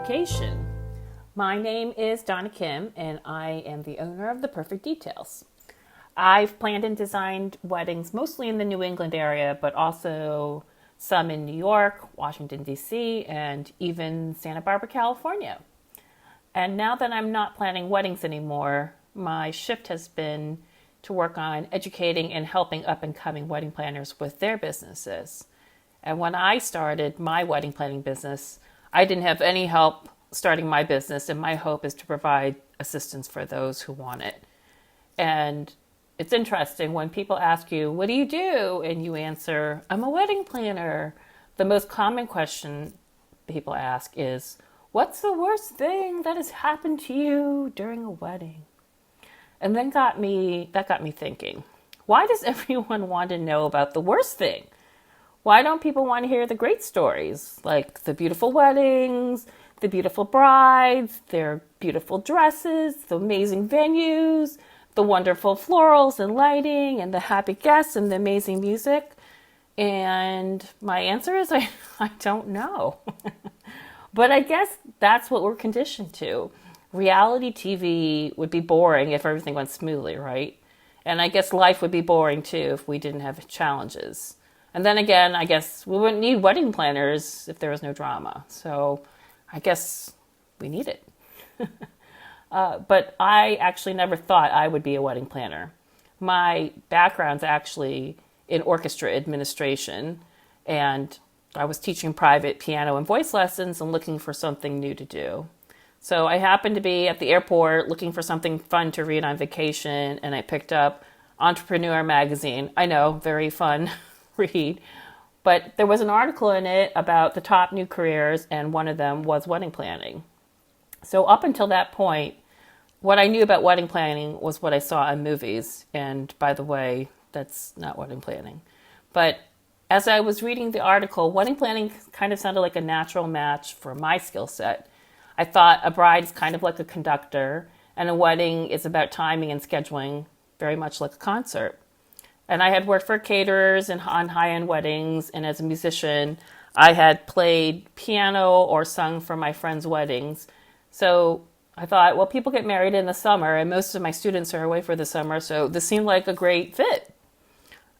WEDucation. My name is Donna Kim, and I am the owner of The Perfect Details. I've planned and designed weddings mostly in the New England area, but also some in New York, Washington, D.C., and even Santa Barbara, California. And now that I'm not planning weddings anymore, my shift has been to work on educating and helping up-and-coming wedding planners with their businesses. And when I started my wedding planning business, I didn't have any help starting my business, and my hope is to provide assistance for those who want it. And it's interesting when people ask you, what do you do? And you answer, I'm a wedding planner. The most common question people ask is, what's the worst thing that has happened to you during a wedding? And then that got me thinking, why does everyone want to know about the worst thing? Why don't people want to hear the great stories, like the beautiful weddings, the beautiful brides, their beautiful dresses, the amazing venues, the wonderful florals and lighting, and the happy guests and the amazing music? And my answer is I don't know. But I guess that's what we're conditioned to. Reality TV would be boring if everything went smoothly, right? And I guess life would be boring too if we didn't have challenges. And then again, I guess we wouldn't need wedding planners if there was no drama. So I guess we need it. But I actually never thought I would be a wedding planner. My background's actually in orchestra administration, and I was teaching private piano and voice lessons and looking for something new to do. So I happened to be at the airport looking for something fun to read on vacation, and I picked up Entrepreneur magazine. I know, very fun read. But there was an article in it about the top new careers, and one of them was wedding planning. So up until that point, what I knew about wedding planning was what I saw in movies. And by the way, that's not wedding planning. But as I was reading the article, wedding planning kind of sounded like a natural match for my skill set. I thought a bride is kind of like a conductor, and a wedding is about timing and scheduling, very much like a concert. And I had worked for caterers and on high-end weddings, and as a musician, I had played piano or sung for my friends' weddings. So I thought, well, people get married in the summer, and most of my students are away for the summer, so this seemed like a great fit.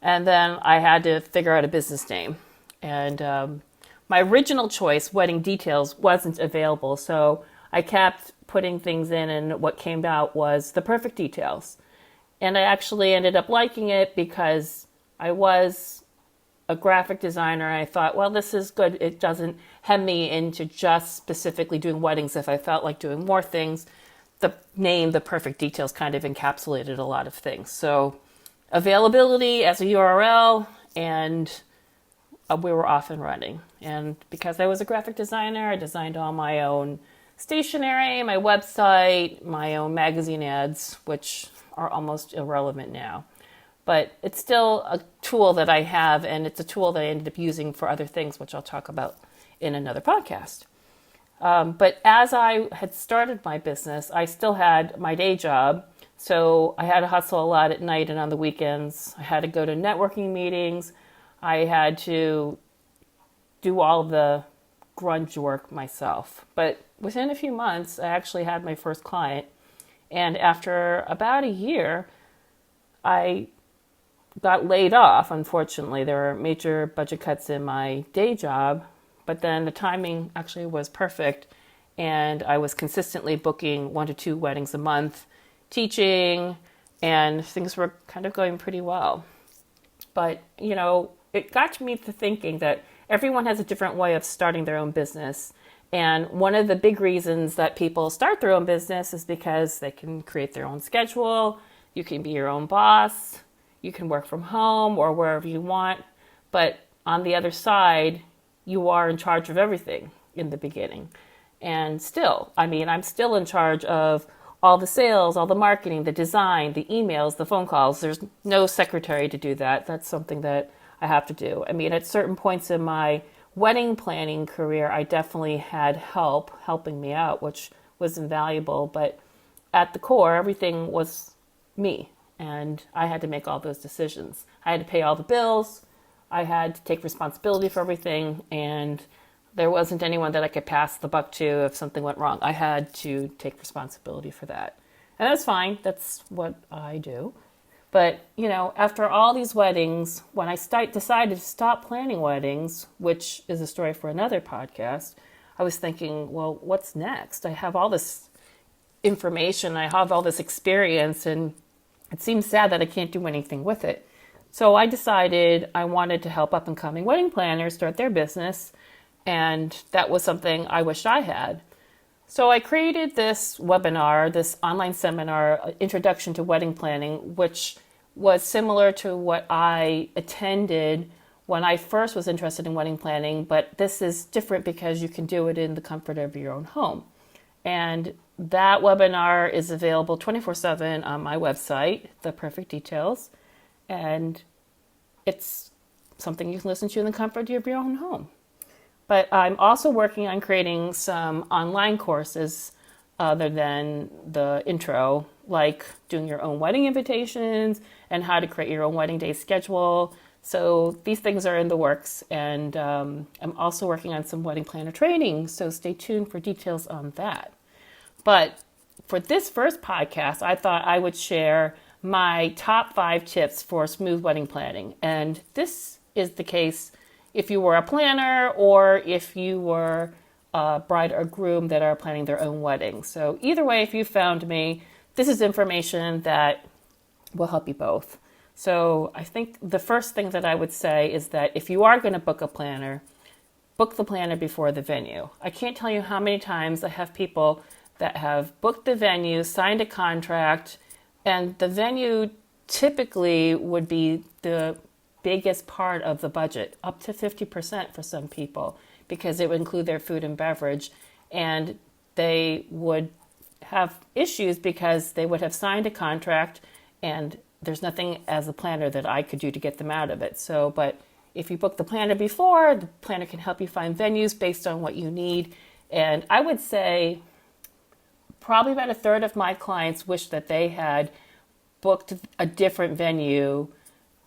And then I had to figure out a business name. And my original choice, Wedding Details, wasn't available, so I kept putting things in, and what came out was The Perfect Details. And I actually ended up liking it because I was a graphic designer. And I thought, well, this is good. It doesn't hem me into just specifically doing weddings. If I felt like doing more things, the name, The Perfect Details, kind of encapsulated a lot of things. So availability as a URL, and we were off and running. And because I was a graphic designer, I designed all my own stationery, my website, my own magazine ads, which are almost irrelevant now. But it's still a tool that I have, and it's a tool that I ended up using for other things, which I'll talk about in another podcast. But as I had started my business, I still had my day job. So I had to hustle a lot at night and on the weekends. I had to go to networking meetings. I had to do all the grunge work myself. But within a few months, I actually had my first client. And after about a year, I got laid off, unfortunately. There were major budget cuts in my day job, but then the timing actually was perfect. And I was consistently booking 1 to 2 weddings a month, teaching, and things were kind of going pretty well. But, you know, it got me to thinking that everyone has a different way of starting their own business. And one of the big reasons that people start their own business is because they can create their own schedule. You can be your own boss. You can work from home or wherever you want. But on the other side, you are in charge of everything in the beginning. And still, I'm still in charge of all the sales, all the marketing, the design, the emails, the phone calls. There's no secretary to do that. That's something that I have to do. At certain points in my wedding planning career, I definitely had help helping me out, which was invaluable. But at the core, everything was me, and I had to make all those decisions. I had to pay all the bills. I had to take responsibility for everything, and There wasn't anyone that I could pass the buck to if something went wrong. I had to take responsibility for that. And that's fine. That's what I do. But, after all these weddings, when I decided to stop planning weddings, which is a story for another podcast, I was thinking, well, what's next? I have all this information, I have all this experience, and it seems sad that I can't do anything with it. So I decided I wanted to help up and coming wedding planners start their business, and that was something I wished I had. So I created this webinar, this online seminar, Introduction to Wedding Planning, which was similar to what I attended when I first was interested in wedding planning, but this is different because you can do it in the comfort of your own home. And that webinar is available 24/7 on my website, The Perfect Details, and it's something you can listen to in the comfort of your own home. But I'm also working on creating some online courses other than the intro, like doing your own wedding invitations and how to create your own wedding day schedule. So these things are in the works, and I'm also working on some wedding planner training, so stay tuned for details on that. But for this first podcast, I thought I would share my top 5 tips for smooth wedding planning. And this is the case if you were a planner or if you were a bride or groom that are planning their own wedding. So either way, if you found me, this is information that will help you both. So I think the first thing that I would say is that if you are going to book a planner, book the planner before the venue. I can't tell you how many times I have people that have booked the venue, signed a contract, and the venue typically would be the biggest part of the budget, up to 50% for some people, because it would include their food and beverage, and they would have issues because they would have signed a contract and there's nothing as a planner that I could do to get them out of it. So, but if you book the planner before, the planner can help you find venues based on what you need. And I would say probably about a third of my clients wish that they had booked a different venue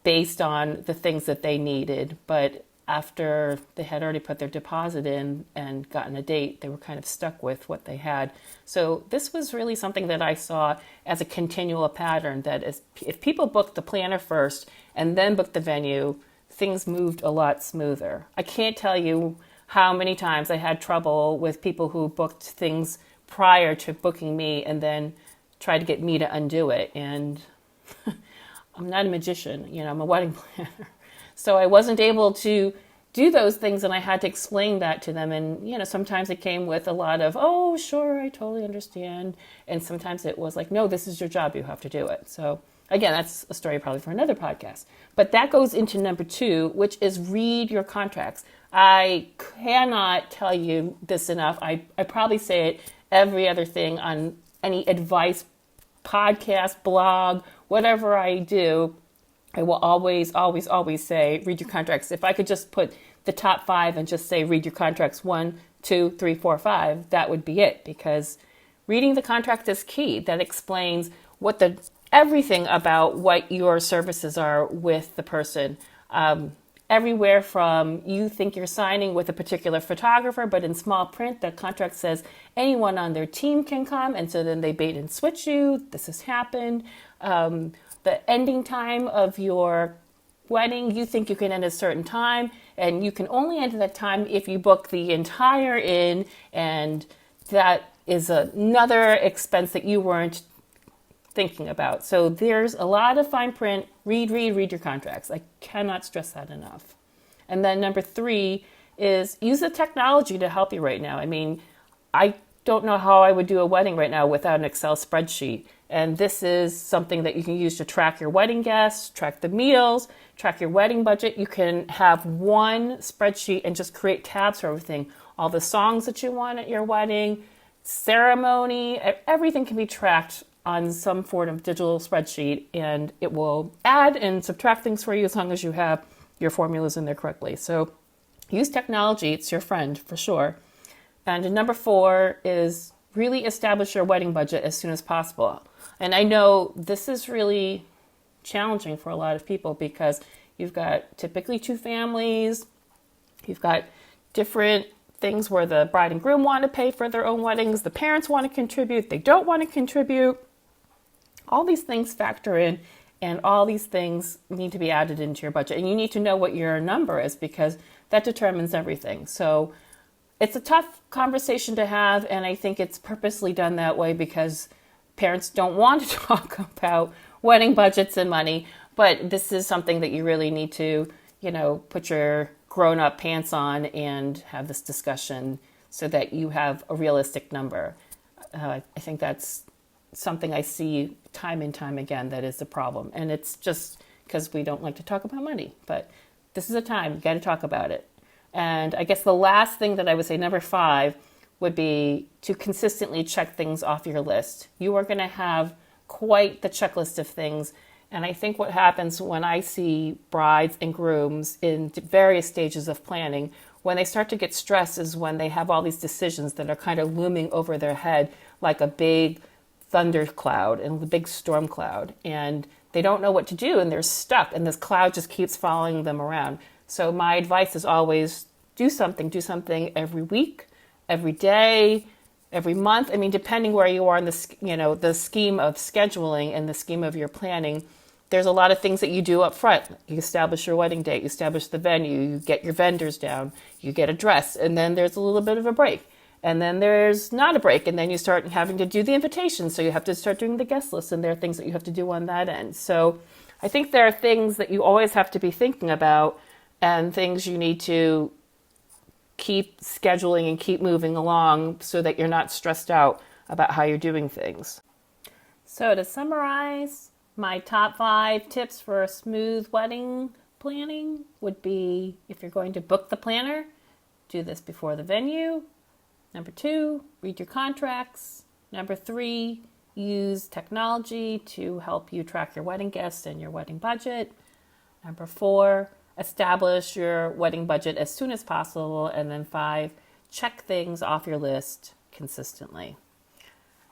based on the things that they needed. But after they had already put their deposit in and gotten a date, they were kind of stuck with what they had. So this was really something that I saw as a continual pattern, that is, if people booked the planner first and then booked the venue, things moved a lot smoother. I can't tell you how many times I had trouble with people who booked things prior to booking me and then tried to get me to undo it. And I'm not a magician, I'm a wedding planner. So I wasn't able to do those things, and I had to explain that to them. And, sometimes it came with a lot of, oh, sure, I totally understand. And sometimes it was like, no, this is your job. You have to do it. So again, that's a story probably for another podcast. But that goes into number 2, which is read your contracts. I cannot tell you this enough. I probably say it every other thing on any advice podcast, blog, whatever I do. I will always, always, always say, read your contracts. If I could just put the top 5 and just say, read your contracts 1, 2, 3, 4, 5, that would be it. Because reading the contract is key. That explains everything about what your services are with the person. Everywhere from you think you're signing with a particular photographer, but in small print, the contract says anyone on their team can come. And so then they bait and switch you. This has happened. The ending time of your wedding, you think you can end at a certain time, and you can only end at that time if you book the entire inn, and that is another expense that you weren't thinking about. So there's a lot of fine print. Read your contracts. I cannot stress that enough. And then number 3 is use the technology to help you right now. I mean, I don't know how I would do a wedding right now without an Excel spreadsheet. And this is something that you can use to track your wedding guests, track the meals, track your wedding budget. You can have one spreadsheet and just create tabs for everything. All the songs that you want at your wedding, ceremony, everything can be tracked on some form of digital spreadsheet, and it will add and subtract things for you as long as you have your formulas in there correctly. So use technology. It's your friend for sure. And number 4 is really establish your wedding budget as soon as possible. And I know this is really challenging for a lot of people because you've got typically 2 families, you've got different things where the bride and groom want to pay for their own weddings, the parents want to contribute, they don't want to contribute. All these things factor in, and all these things need to be added into your budget. And you need to know what your number is, because that determines everything. So it's a tough conversation to have, and I think it's purposely done that way because parents don't want to talk about wedding budgets and money. But this is something that you really need to, put your grown-up pants on and have this discussion so that you have a realistic number. I think that's something I see time and time again that is a problem. And it's just because we don't like to talk about money. But this is a time, you got to talk about it. And I guess the last thing that I would say, number 5, would be to consistently check things off your list. You are going to have quite the checklist of things. And I think what happens when I see brides and grooms in various stages of planning, when they start to get stressed is when they have all these decisions that are kind of looming over their head like a big thundercloud and a big storm cloud. And they don't know what to do, and they're stuck, and this cloud just keeps following them around. So my advice is always do something every week, every day, every month. I mean, depending where you are in the scheme of scheduling and the scheme of your planning, there's a lot of things that you do up front. You establish your wedding date, you establish the venue, you get your vendors down, you get a dress, and then there's a little bit of a break. And then there's not a break, and then you start having to do the invitations. So you have to start doing the guest list, and there are things that you have to do on that end. So I think there are things that you always have to be thinking about, and things you need to keep scheduling and keep moving along so that you're not stressed out about how you're doing things. So to summarize, my top 5 tips for a smooth wedding planning would be, if you're going to book the planner, do this before the venue. Number 2, read your contracts. Number 3, use technology to help you track your wedding guests and your wedding budget. Number 4, establish your wedding budget as soon as possible. And then 5, check things off your list consistently.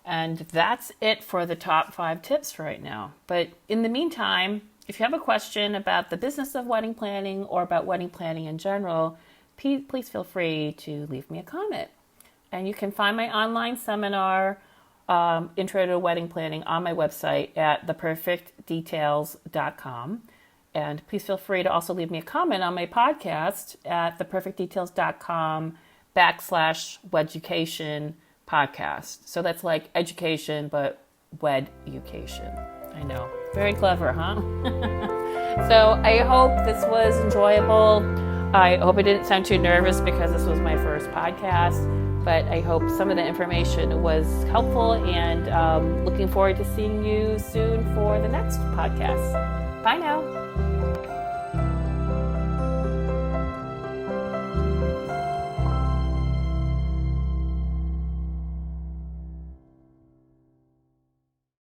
And that's it for the top 5 tips for right now. But in the meantime, if you have a question about the business of wedding planning or about wedding planning in general, please feel free to leave me a comment. And you can find my online seminar, Intro to Wedding Planning, on my website at theperfectdetails.com. And please feel free to also leave me a comment on my podcast at theperfectdetails.com/WEDucation podcast. So that's like education, but WEDucation. I know. Very clever, huh? So I hope this was enjoyable. I hope I didn't sound too nervous because this was my first podcast. But I hope some of the information was helpful, and looking forward to seeing you soon for the next podcast. Bye now.